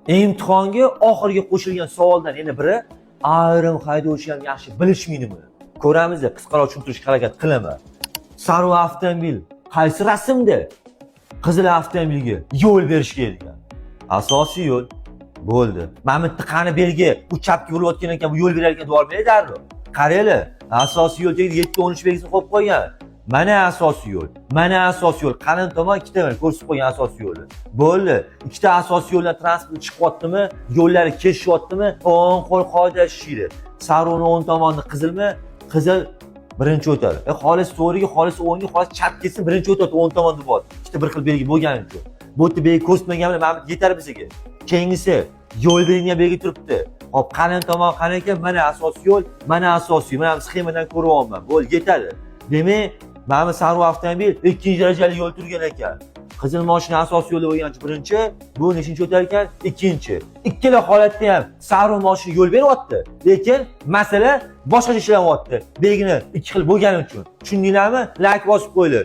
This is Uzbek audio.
imtihonga oxirgi qo'shilgan savoldan yana biri ayrim haydovchi ham yaxshi bilishmaydimi? Ko'ramiz, qisqaroq tushuntirishga harakat qilaman. Sariq avtomobil qaysi rasmda? Qizil avtomobilga yo'l berish kerak. Asosiy yo'l bo'ldi. Mana bu qani belgi, bu chapga urayotgan ekan, bu yo'l berar ekan deb olmaydi darrov. Qaranglar, asosiy yo'l tagida 7-13 belgisini qo'yib qo'ygan. Mana asosiy yo'l. Mana asosiy yo'l. Qanot tomon ikkita ko'rsatib qo'ygan asosiy yo'lni. Bo'ldi. Ikkita asosiy yo'ldan transport chiqyaptimi? Yo'llari kesishyaptimi? O'ng qo'l qoida ishlaydi. Sariqni o'ng tomonni qizilmi? Qizil birinchi o'tadi. Xolis to'g'riga, xolis o'ngga, xolis chap ketsin, birinchi o'tadi o'ng tomon deb bor. Ikkita bir xil belgi bo'lgani uchun. Bu yerda belgi ko'rsatmaganlar mana yetar bizga. Keyingisi yo'l belgiga belgi turibdi. Hop, qanot tomon qani ekan? Mana asosiy yo'l, mana asosiy. Mana sxemadan ko'ryapman. Bo'ldi, yetadi. Demak, mana sariq avtomobil ikkinchi darajali yo'l turgan ekan. Qizil mashina asosiy yo'lda bo'lgancha birinchi, bu nechinchi o'tar ekan? Ikkinchi. Ikkala holatda ham sariq mashina yo'l beryapti, lekin masala boshqacha ishlayapti. Belgini ikki xil bo'lgani uchun. Tushundinglarmi? Like bosib qo'yinglar.